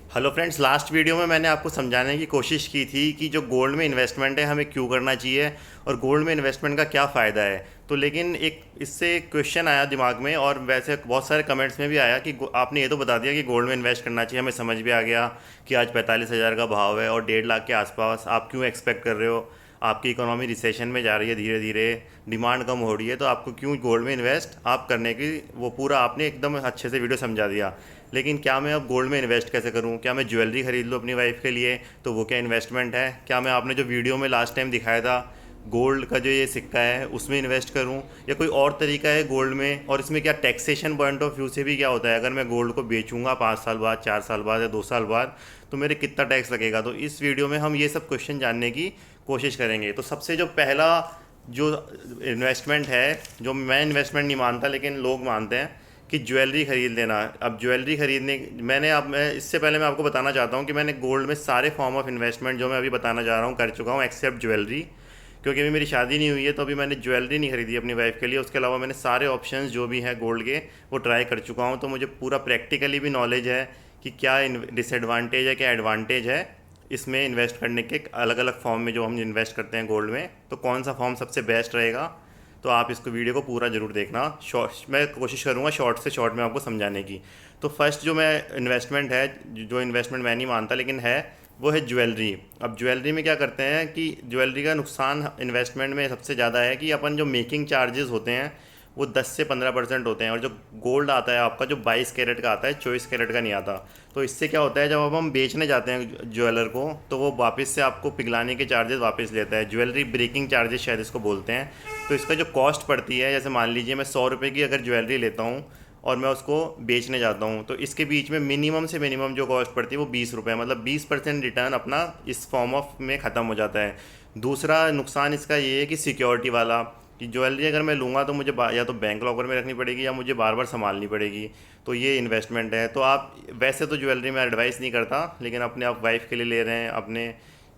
Hello friends, last video में मैंने आपको समझाने की कोशिश की थी कि जो गोल्ड में इन्वेस्टमेंट है हमें क्यों करना चाहिए और गोल्ड में इन्वेस्टमेंट का क्या फ़ायदा है। तो लेकिन एक इससे एक क्वेश्चन आया दिमाग में और वैसे बहुत सारे कमेंट्स में भी आया कि आपने ये तो बता दिया कि गोल्ड में इन्वेस्ट करना चाहिए, हमें समझ भी आ गया कि आज 45,000 का भाव है और 1.5 लाख के आसपास, आप क्यों एक्सपेक्ट कर रहे हो। आपकी इकोनॉमी रिसेशन में जा रही है, धीरे धीरे डिमांड कम हो रही है, तो आपको क्यों गोल्ड में इन्वेस्ट आप करने की वो पूरा आपने एकदम अच्छे से वीडियो समझा दिया। लेकिन क्या मैं अब गोल्ड में इन्वेस्ट कैसे करूं? क्या मैं ज्वेलरी खरीद लूं अपनी वाइफ के लिए, तो वो क्या इन्वेस्टमेंट है? क्या मैं आपने जो वीडियो में लास्ट टाइम दिखाया था गोल्ड का जो ये सिक्का है उसमें इन्वेस्ट करूं, या कोई और तरीका है गोल्ड में? और इसमें क्या टैक्सेशन पॉइंट ऑफ व्यू से भी क्या होता है, अगर मैं गोल्ड को बेचूंगा 5 साल बाद, 4 साल बाद या 2 साल बाद, तो मेरे कितना टैक्स लगेगा? तो इस वीडियो में हम ये सब क्वेश्चन जानने की कोशिश करेंगे। तो सबसे जो पहला जो इन्वेस्टमेंट है, जो मैं इन्वेस्टमेंट नहीं मानता लेकिन लोग मानते हैं, कि ज्वेलरी ख़रीद लेना। अब ज्वेलरी ख़रीदने मैं इससे पहले मैं आपको बताना चाहता हूँ कि मैंने गोल्ड में सारे फॉर्म ऑफ इन्वेस्टमेंट जो मैं अभी बताना चाह रहा हूँ कर चुका हूँ, एक्सेप्ट ज्वेलरी। क्योंकि अभी मेरी शादी नहीं हुई है तो अभी मैंने ज्वेलरी नहीं खरीदी अपनी वाइफ के लिए। उसके अलावा मैंने सारे ऑप्शंस जो भी हैं गोल्ड के वो ट्राई कर चुका हूँ, तो मुझे पूरा प्रैक्टिकली भी नॉलेज है कि क्या डिसएडवांटेज है, क्या एडवांटेज है इसमें इन्वेस्ट करने के। अलग अलग फॉर्म में जो हम इन्वेस्ट करते हैं गोल्ड में, तो कौन सा फॉर्म सबसे बेस्ट रहेगा। तो आप इसको वीडियो को पूरा ज़रूर देखना। शॉर्ट मैं कोशिश करूँगा शॉर्ट से शॉर्ट में आपको समझाने की। तो फर्स्ट जो मैं इन्वेस्टमेंट है, जो इन्वेस्टमेंट मैं नहीं मानता लेकिन है, वो है ज्वेलरी। अब ज्वेलरी में क्या करते हैं कि ज्वेलरी का नुकसान इन्वेस्टमेंट में सबसे ज़्यादा है कि अपन जो मेकिंग चार्जेस होते हैं वो 10 से 15% होते हैं, और जो गोल्ड आता है आपका जो 22 कैरेट का आता है, 24 कैरेट का नहीं आता। तो इससे क्या होता है, जब अब हम बेचने जाते हैं ज्वेलर को, तो वो वापस से आपको पिघलाने के चार्जेस वापस लेता है, ज्वेलरी ब्रेकिंग चार्जेस शायद इसको बोलते हैं। तो इसका जो कॉस्ट पड़ती है, जैसे मान लीजिए मैं 100 रुपये की अगर ज्वेलरी लेता हूँ और मैं उसको बेचने जाता हूँ, तो इसके बीच में मिनिमम से मिनिमम जो कॉस्ट पड़ती है वो 20 रुपये, मतलब 20% रिटर्न अपना इस फॉर्म ऑफ में ख़त्म हो जाता है। दूसरा नुकसान इसका ये है कि सिक्योरिटी वाला, कि ज्वेलरी अगर मैं लूँगा तो मुझे या तो बैंक लॉकर में रखनी पड़ेगी या मुझे बार बार संभालनी पड़ेगी। तो ये इन्वेस्टमेंट है। तो आप वैसे तो ज्वेलरी में एडवाइस नहीं करता, लेकिन अपने आप वाइफ के लिए ले रहे हैं, अपने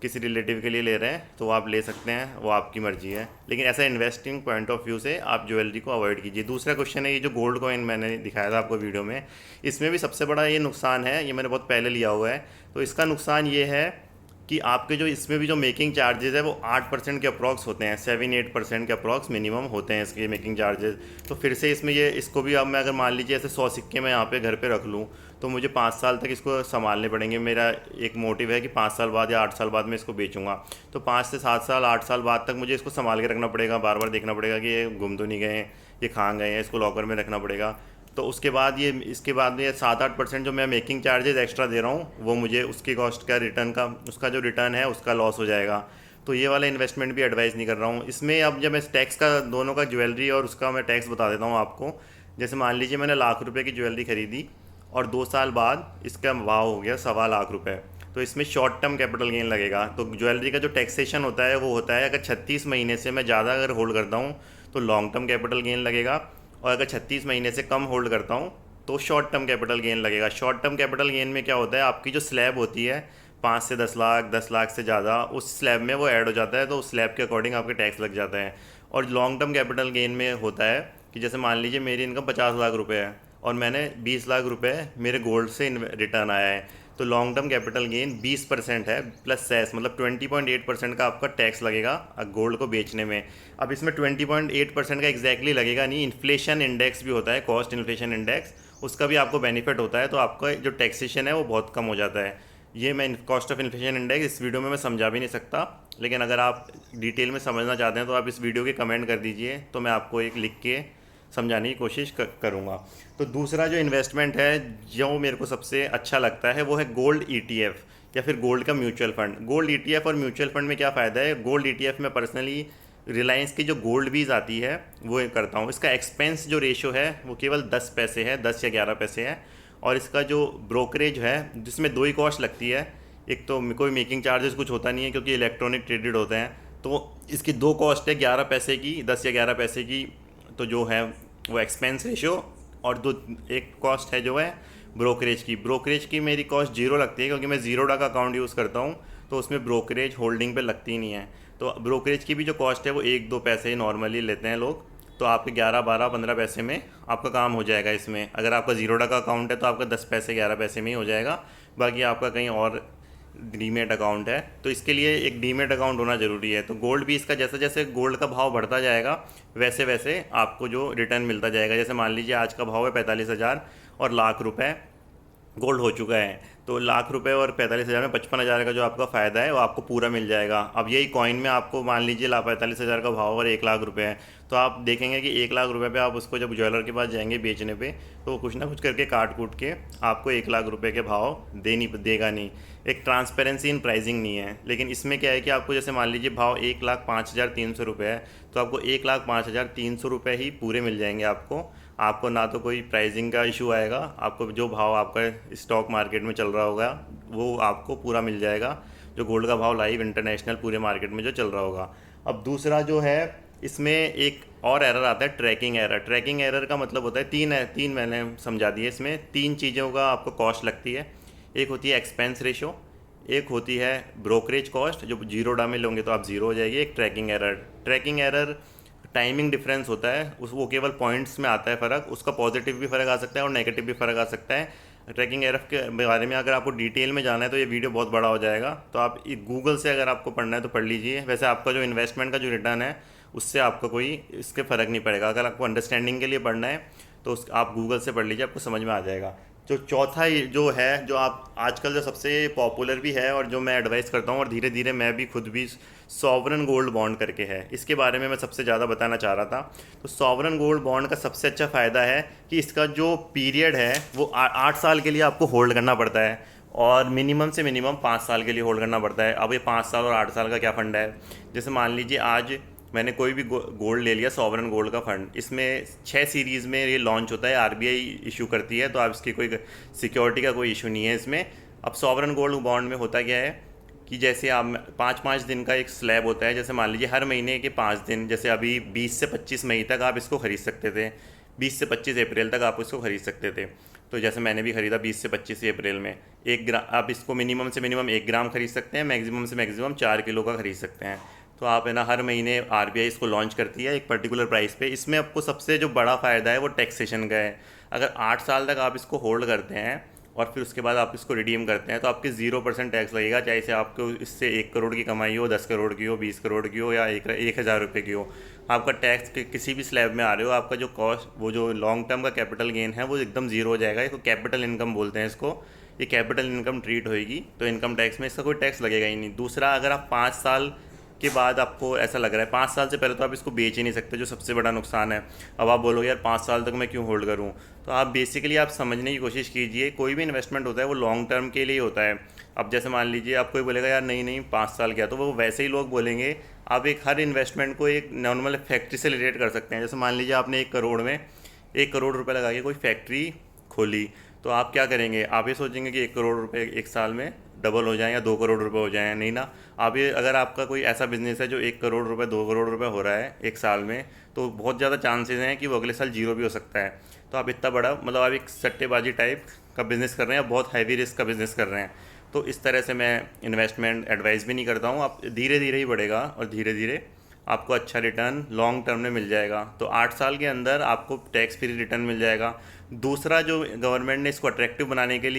किसी रिलेटिव के लिए ले रहे हैं, तो आप ले सकते हैं, वो आपकी मर्ज़ी है। लेकिन ऐसा इन्वेस्टिंग पॉइंट ऑफ व्यू से आप ज्वेलरी को अवॉइड कीजिए। दूसरा क्वेश्चन है ये जो गोल्ड कॉइन मैंने दिखाया था आपको वीडियो में, इसमें भी सबसे बड़ा ये नुकसान है, ये मैंने बहुत पहले लिया हुआ है। तो इसका नुकसान ये है कि आपके जो इसमें भी जो मेकिंग चार्जेस है वो 8% के अप्रॉक्स होते हैं, 7-8% के अप्रॉक्स मिनिमम होते हैं इसके मेकिंग चार्जेस। तो फिर से इसमें ये इसको भी अब मैं अगर मान लीजिए ऐसे 100 सिक्के मैं यहाँ पे घर पे रख लूँ, तो मुझे 5 साल तक इसको संभालने पड़ेंगे। मेरा एक मोटिव है कि 5 साल बाद या 8 साल बाद मैं इसको बेचूंगा, तो 5 से 7 साल 8 साल बाद तक मुझे इसको संभाल के रखना पड़ेगा, बार बार देखना पड़ेगा कि ये गुम तो नहीं गए हैं, ये कहाँ गए हैं, इसको लॉकर में रखना पड़ेगा। तो उसके बाद ये इसके बाद में 7-8% जो मैं मेकिंग चार्जेस एक्स्ट्रा दे रहा हूँ, वो मुझे उसकी कॉस्ट का रिटर्न का, उसका जो रिटर्न है उसका लॉस हो जाएगा। तो ये वाला इन्वेस्टमेंट भी एडवाइस नहीं कर रहा हूँ इसमें। अब जब मैं टैक्स का दोनों का, ज्वेलरी और उसका मैं टैक्स बता देता हूँ आपको। जैसे मान लीजिए मैंने ₹1,00,000 की ज्वेलरी खरीदी और 2 साल बाद इसका भाव हो गया ₹1,25,000, तो इसमें शॉर्ट टर्म कैपिटल गेन लगेगा। तो ज्वेलरी का जो टैक्सेशन होता है वो होता है, अगर 36 महीने से मैं ज़्यादा अगर होल्ड करता हूँ तो लॉन्ग टर्म कैपिटल गेन लगेगा, और अगर 36 महीने से कम होल्ड करता हूँ तो शॉर्ट टर्म कैपिटल गेन लगेगा। शॉर्ट टर्म कैपिटल गेन में क्या होता है, आपकी जो स्लैब होती है 5 से 10 लाख, 10 लाख से ज़्यादा, उस स्लैब में वो ऐड हो जाता है, तो उस स्लैब के अकॉर्डिंग आपके टैक्स लग जाता है। और लॉन्ग टर्म कैपिटल गेन में होता है कि जैसे मान लीजिए मेरी इनकम 50 लाख रुपए है और मैंने 20 लाख रुपए मेरे गोल्ड से रिटर्न आया है, तो लॉन्ग टर्म कैपिटल गेन 20% है प्लस सेस, मतलब 20.8% का आपका टैक्स लगेगा गोल्ड को बेचने में। अब इसमें 20.8% का एग्जैक्टली लगेगा नहीं, इन्फ्लेशन इंडेक्स भी होता है, कॉस्ट इन्फ्लेशन इंडेक्स, उसका भी आपको बेनिफिट होता है, तो आपका जो टैक्सेशन है वो बहुत कम हो जाता है। ये मैं कॉस्ट ऑफ इन्फ्लेशन इंडेक्स इस वीडियो में मैं समझा भी नहीं सकता, लेकिन अगर आप डिटेल में समझना चाहते हैं तो आप इस वीडियो के कमेंट कर दीजिए, तो मैं आपको एक लिख के समझाने की कोशिश करूँगा। तो दूसरा जो इन्वेस्टमेंट है जो मेरे को सबसे अच्छा लगता है वो है गोल्ड ईटीएफ, या फिर गोल्ड का म्यूचुअल फंड। गोल्ड ईटीएफ और म्यूचुअल फंड में क्या फ़ायदा है, गोल्ड ईटीएफ में पर्सनली रिलायंस की जो गोल्ड बीज आती है वो करता हूँ। इसका एक्सपेंस जो रेशो है वो केवल 10 पैसे है, 10 या 11 पैसे है। और इसका जो ब्रोकरेज है, जिसमें दो ही कॉस्ट लगती है, एक तो कोई मेकिंग चार्जेस कुछ होता नहीं है क्योंकि इलेक्ट्रॉनिक ट्रेडेड होते हैं, तो इसकी दो कॉस्ट है 11 पैसे की, 10 या 11 पैसे की, तो जो है वो एक्सपेंस रेशो। और दो एक कॉस्ट है जो है ब्रोकरेज की मेरी कॉस्ट जीरो लगती है क्योंकि मैं ज़ीरोडा का अकाउंट यूज़ करता हूँ, तो उसमें ब्रोकरेज होल्डिंग पे लगती ही नहीं है। तो ब्रोकरेज की भी जो कॉस्ट है वो 1-2 पैसे ही नॉर्मली लेते हैं लोग, तो आपके 11-12-15 पैसे में आपका काम हो जाएगा। इसमें अगर आपका ज़ीरोडा का अकाउंट है तो आपका 10 पैसे 11 पैसे में ही हो जाएगा। बाकी आपका कहीं और डीमेट अकाउंट है, तो इसके लिए एक डीमेट अकाउंट होना ज़रूरी है। तो गोल्ड भी इसका जैसे जैसे गोल्ड का भाव बढ़ता जाएगा वैसे वैसे आपको जो रिटर्न मिलता जाएगा। जैसे मान लीजिए आज का भाव है 45,000 और लाख रुपए गोल्ड हो चुका है, तो लाख रुपए और 45,000 में 55,000 का जो आपका फ़ायदा है वो आपको पूरा मिल जाएगा। अब यही कॉइन में आपको मान लीजिए 45,000 का भाव और 1 लाख रुपए है, तो आप देखेंगे कि 1 लाख रुपए पे आप उसको जब ज्वेलर के पास जाएंगे बेचने पे, तो वो कुछ ना कुछ करके काट कूट के आपको 1 लाख रुपए के भाव देगा नहीं। एक ट्रांसपेरेंसी इन प्राइसिंग नहीं है। लेकिन इसमें क्या है कि आपको जैसे मान लीजिए भाव 1,05,300 रुपये है, तो आपको 1,05,300 रुपये ही पूरे मिल जाएंगे आपको ना तो कोई प्राइसिंग का इशू आएगा, आपको जो भाव आपका स्टॉक मार्केट में चल रहा होगा वो आपको पूरा मिल जाएगा, जो गोल्ड का भाव लाइव इंटरनेशनल पूरे मार्केट में जो चल रहा होगा। अब दूसरा जो है, इसमें एक और एरर आता है, ट्रैकिंग एरर। ट्रैकिंग एरर का मतलब होता है तीन मैंने समझा दिए। इसमें 3 चीज़ों का आपको कॉस्ट लगती है। एक होती है एक्सपेंस रेशो, एक होती है ब्रोकरेज कॉस्ट, जो जीरो डामिल होंगे तो आप ज़ीरो हो जाएगी। एक ट्रैकिंग एरर टाइमिंग डिफरेंस होता है, उस वो केवल पॉइंट्स में आता है फ़र्क, उसका पॉजिटिव भी फ़र्क आ सकता है और नेगेटिव भी फ़र्क आ सकता है। ट्रैकिंग एरर के बारे में अगर आपको डिटेल में जाना है तो ये वीडियो बहुत बड़ा हो जाएगा, तो आप गूगल से अगर आपको पढ़ना है तो पढ़ लीजिए। वैसे आपका जो इन्वेस्टमेंट का जो रिटर्न है उससे आपको कोई इसके फ़र्क नहीं पड़ेगा। अगर आपको अंडरस्टैंडिंग के लिए पढ़ना है तो आप गूगल से पढ़ लीजिए, आपको समझ में आ जाएगा। जो चौथा जो है, जो आप आजकल जो सबसे पॉपुलर भी है और जो मैं एडवाइस करता हूँ और धीरे धीरे मैं भी खुद भी, सॉवरन गोल्ड बॉन्ड करके है, इसके बारे में मैं सबसे ज़्यादा बताना चाह रहा था। तो सॉवरन गोल्ड बॉन्ड का सबसे अच्छा फ़ायदा है कि इसका जो पीरियड है वो 8 साल के लिए आपको होल्ड करना पड़ता है, और मिनिमम से मिनिमम 5 साल के लिए होल्ड करना पड़ता है। अब ये 5 साल और 8 साल का क्या फ़ंड है, जैसे मान लीजिए आज मैंने कोई भी गोल्ड ले लिया, सॉवरन गोल्ड का फ़ंड, इसमें 6 सीरीज़ में ये लॉन्च होता है, आरबीआई इशू करती है, तो आप इसकी कोई सिक्योरिटी का कोई इशू नहीं है इसमें। अब सॉवरन गोल्ड बॉन्ड में होता क्या है कि जैसे आप 5-5 दिन का एक स्लैब होता है, जैसे मान लीजिए हर महीने के 5 दिन, जैसे अभी 20 से 25 मई तक आप इसको ख़रीद सकते थे, 20 से 25 अप्रैल तक आप इसको ख़रीद सकते थे। तो जैसे मैंने भी ख़रीदा 20 से 25 अप्रैल में, 1 ग्राम आप इसको मिनिमम से मिनिमम 1 ग्राम खरीद सकते हैं, मैक्सिमम से मैक्सिमम 4 किलो का खरीद सकते हैं। तो आप है ना, हर महीने आरबीआई इसको लॉन्च करती है एक पर्टिकुलर प्राइस पे। इसमें आपको सबसे जो बड़ा फ़ायदा है वो टैक्सेशन का है। अगर 8 साल तक आप इसको होल्ड करते हैं और फिर उसके बाद आप इसको रिडीम करते हैं तो आपके 0% टैक्स लगेगा, चाहे से आपको इससे 1 करोड़ की कमाई हो, 10 करोड़ की हो, 20 करोड़ की हो या 1,000 रुपये की हो। आपका टैक्स किसी भी स्लैब में आ रहे हो, आपका जो कॉस्ट, वो जो लॉन्ग टर्म का कैपिटल गेन है वो एकदम ज़ीरो हो जाएगा। इसको कैपिटल इनकम बोलते हैं इसको, ये कैपिटल इनकम ट्रीट होएगी, तो इनकम टैक्स में इसका कोई टैक्स लगेगा ही नहीं। दूसरा, अगर आप 5 साल के बाद आपको ऐसा लग रहा है, 5 साल से पहले तो आप इसको बेच ही नहीं सकते, जो सबसे बड़ा नुकसान है। अब आप बोलोगे यार 5 साल तक मैं क्यों होल्ड करूं, तो आप बेसिकली आप समझने की कोशिश कीजिए, कोई भी इन्वेस्टमेंट होता है वो लॉन्ग टर्म के लिए होता है। अब जैसे मान लीजिए आप कोई बोलेगा यार नहीं नहीं 5 साल क्या, तो वो वैसे ही लोग बोलेंगे। आप एक हर इन्वेस्टमेंट को एक नॉर्मल फैक्ट्री से रिलेट कर सकते हैं। जैसे मान लीजिए आपने 1 करोड़ रुपये लगा के कोई फैक्ट्री खोली, तो आप क्या करेंगे, आप ये सोचेंगे कि 1 करोड़ रुपये 1 साल में डबल हो जाए या 2 करोड़ रुपए हो जाए, नहीं ना। आप ये, अगर आपका कोई ऐसा बिजनेस है जो 1 करोड़ रुपए 2 करोड़ रुपए हो रहा है 1 साल में, तो बहुत ज़्यादा चांसेस हैं कि वो अगले साल जीरो भी हो सकता है। तो आप इतना बड़ा, मतलब आप एक सट्टेबाजी टाइप का बिज़नेस कर रहे हैं, बहुत हैवी रिस्क का बिज़नेस कर रहे हैं। तो इस तरह से मैं इन्वेस्टमेंट एडवाइस भी नहीं करता हूँ। आप धीरे धीरे ही बढ़ेगा और धीरे धीरे आपको अच्छा रिटर्न लॉन्ग टर्म में मिल जाएगा। तो 8 साल के अंदर आपको टैक्स फ्री रिटर्न मिल जाएगा। दूसरा, जो गवर्नमेंट ने इसको अट्रैक्टिव बनाने के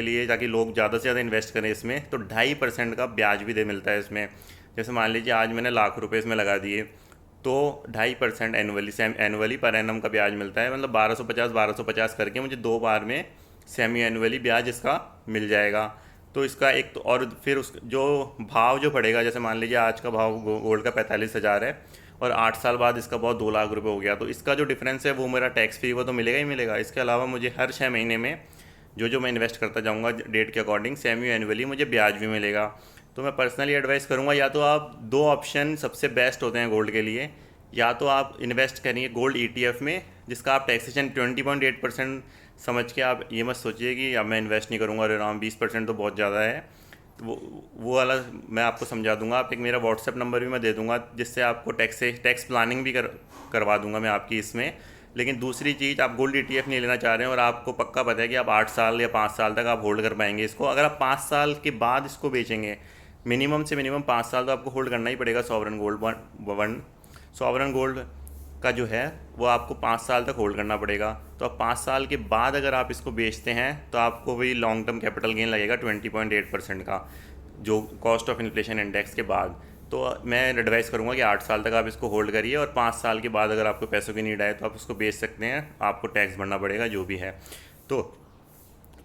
लिए, ताकि लोग ज़्यादा से ज़्यादा इन्वेस्ट करें इसमें, तो 2.5% का ब्याज भी मिलता है इसमें। जैसे मान लीजिए आज मैंने लाख रुपए इसमें लगा दिए, तो 2.5% एनुअली पर एनम का ब्याज मिलता है, मतलब 1250 करके मुझे 2 बार में सेमी एनुअली ब्याज इसका मिल जाएगा। तो इसका एक तो, और फिर उस जो भाव जो पड़ेगा, जैसे मान लीजिए आज का भाव गोल्ड का 45,000 है और 8 साल बाद इसका भाव 2 लाख रुपए हो गया, तो इसका जो डिफरेंस है वो मेरा टैक्स फ्री, वो तो मिलेगा ही मिलेगा। इसके अलावा मुझे हर 6 महीने में जो मैं इन्वेस्ट करता जाऊंगा डेट के अकॉर्डिंग, सेमी एनुअली मुझे ब्याज भी मिलेगा। तो मैं पर्सनली एडवाइस करूंगा, या तो आप 2 ऑप्शन सबसे बेस्ट होते हैं गोल्ड के लिए, या तो आप इन्वेस्ट करिए गोल्ड ETF में, जिसका आप टैक्सेशन 20.8% समझ के, आप ये मत सोचिए कि अब मैं इन्वेस्ट नहीं करूँगा, अरे राम 20% तो बहुत ज़्यादा है। तो वो वाला मैं आपको समझा दूंगा। आप एक मेरा व्हाट्सएप नंबर भी मैं दे दूंगा, जिससे आपको टैक्स प्लानिंग भी करवा दूंगा मैं आपकी इसमें। लेकिन दूसरी चीज़, आप गोल्ड ETF नहीं लेना चाह रहे हैं और आपको पक्का पता है कि आप 8 साल या 5 साल तक आप होल्ड कर पाएंगे इसको, अगर आप 5 साल के बाद इसको बेचेंगे, मिनिमम से मिनिमम 5 साल तो आपको होल्ड करना ही पड़ेगा sovereign gold bond. Sovereign gold का जो है वो आपको 5 साल तक होल्ड करना पड़ेगा। तो अब 5 साल के बाद अगर आप इसको बेचते हैं तो आपको वही लॉन्ग टर्म कैपिटल गेन लगेगा 20.8% का, जो कॉस्ट ऑफ इन्फ्लेशन इंडेक्स के बाद। तो मैं एडवाइस करूँगा कि 8 साल तक आप इसको होल्ड करिए, और 5 साल के बाद अगर आपको पैसों की नीड आए तो आप उसको बेच सकते हैं, आपको टैक्स भरना पड़ेगा जो भी है। तो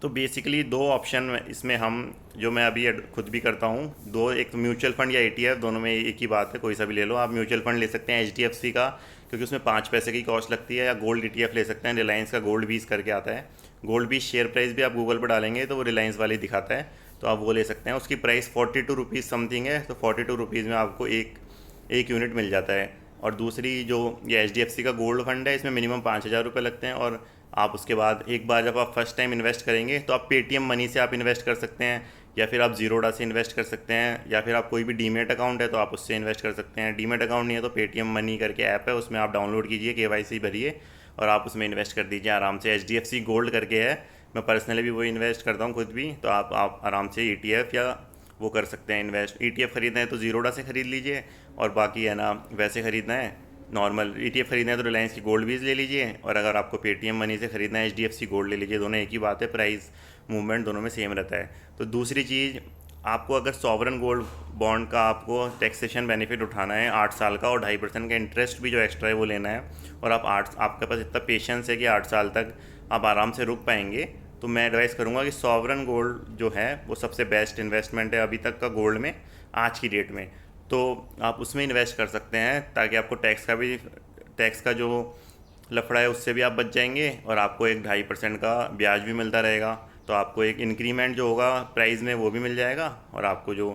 तो बेसिकली दो ऑप्शन इसमें हम, जो मैं अभी खुद भी करता हूँ, दो, एक तो म्यूचुअल फंड या ETF, दोनों में एक ही बात है, कोई सा भी ले लो आप। म्यूचुअल फंड ले सकते हैं HDFC का, क्योंकि उसमें 5 पैसे की कॉस्ट लगती है, या गोल्ड ETF ले सकते हैं, रिलायंस का गोल्ड 20 करके आता है। गोल्ड 20 शेयर प्राइस भी आप गूगल पर डालेंगे तो वो रिलायंस वाले ही दिखाता है, तो आप वो ले सकते हैं। उसकी प्राइस 42 रुपीज़ समथिंग है, तो 42 रुपीज़ में आपको एक यूनिट मिल जाता है। और दूसरी जो ये HDFC का गोल्ड फंड है, इसमें मिनिमम 5,000 रुपये लगते हैं, और आप उसके बाद एक बार जब आप फर्स्ट टाइम इन्वेस्ट करेंगे तो आप पेटीएम मनी से आप इन्वेस्ट कर सकते हैं, या फिर आप जीरोडा से इन्वेस्ट कर सकते हैं, या फिर आप कोई भी डीमेट अकाउंट है तो आप उससे इन्वेस्ट कर सकते हैं। डीमेट अकाउंट नहीं है तो पेटीएम मनी करके ऐप है, उसमें आप डाउनलोड कीजिए, KYC भरिए और आप उसमें इन्वेस्ट कर दीजिए आराम से। HDFC गोल्ड करके है, मैं पर्सनली भी वो इन्वेस्ट करता हूँ खुद भी, तो आप आराम से ETF या वो कर सकते हैं इन्वेस्ट। ETF खरीदना है तो जीरोडा से ख़रीद लीजिए, और बाकी है ना, वैसे ख़रीदना है नॉर्मल ETF खरीदना है तो रिलायंस की गोल्ड बीज ले लीजिए, और अगर आपको पेटीएम मनी से ख़रीदना है HDFC गोल्ड ले लीजिए। दोनों एक ही बात है, प्राइस मूवमेंट दोनों में सेम रहता है। तो दूसरी चीज़, आपको अगर सॉवरन गोल्ड बॉन्ड का आपको टैक्सेशन बेनिफिट उठाना है 8 साल का, और 2.5% का इंटरेस्ट भी जो एक्स्ट्रा है वो लेना है, और आपके पास इतना पेशेंस है कि 8 साल तक आप आराम से रुक पाएंगे, तो मैं एडवाइस करूँगा कि सॉवरन गोल्ड जो है वो सबसे बेस्ट इन्वेस्टमेंट है अभी तक का गोल्ड में, आज की डेट में। तो आप उसमें इन्वेस्ट कर सकते हैं, ताकि आपको टैक्स का जो लफड़ा है उससे भी आप बच जाएंगे, और आपको एक 2.5% का ब्याज भी मिलता रहेगा। तो आपको एक इंक्रीमेंट जो होगा प्राइस में वो भी मिल जाएगा, और आपको जो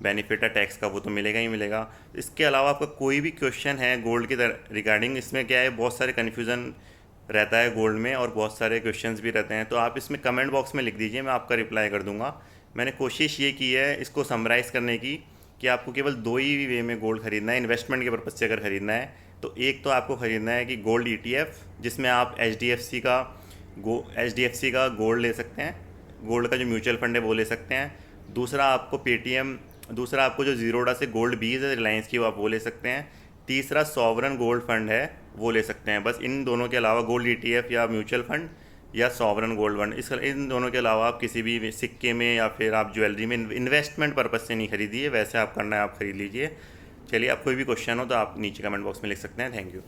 बेनिफिट है टैक्स का वो तो मिलेगा ही मिलेगा। इसके अलावा आपका कोई भी क्वेश्चन है गोल्ड के रिगार्डिंग, इसमें क्या है, बहुत सारे कन्फ्यूज़न रहता है गोल्ड में, और बहुत सारे क्वेश्चंस भी रहते हैं, तो आप इसमें कमेंट बॉक्स में लिख दीजिए, मैं आपका रिप्लाई कर दूंगा। मैंने कोशिश ये की है इसको समराइज़ करने की, कि आपको केवल दो ही वे में गोल्ड खरीदना है इन्वेस्टमेंट के पर्पज़ से। अगर ख़रीदना है तो एक तो आपको ख़रीदना है कि गोल्ड ETF, जिसमें आप HDFC का गोल्ड ले सकते हैं, गोल्ड का जो म्यूचुअल फंड है वो ले सकते हैं। दूसरा आपको जो जीरोडा से गोल्ड बीज है रिलायंस की, वो आप वो ले सकते हैं। तीसरा सॉवरन गोल्ड फंड है, वो ले सकते हैं। बस इन दोनों के अलावा गोल्ड ETF या म्यूचुअल फंड या सॉवरन गोल्ड फंड, इन दोनों के अलावा आप किसी भी सिक्के में या फिर आप ज्वेलरी में इन्वेस्टमेंट पर्पज़ से नहीं खरीदिए। वैसे आप करना है आप ख़रीद लीजिए। चलिए, आप कोई भी क्वेश्चन हो तो आप नीचे कमेंट बॉक्स में लिख सकते हैं। Thank you.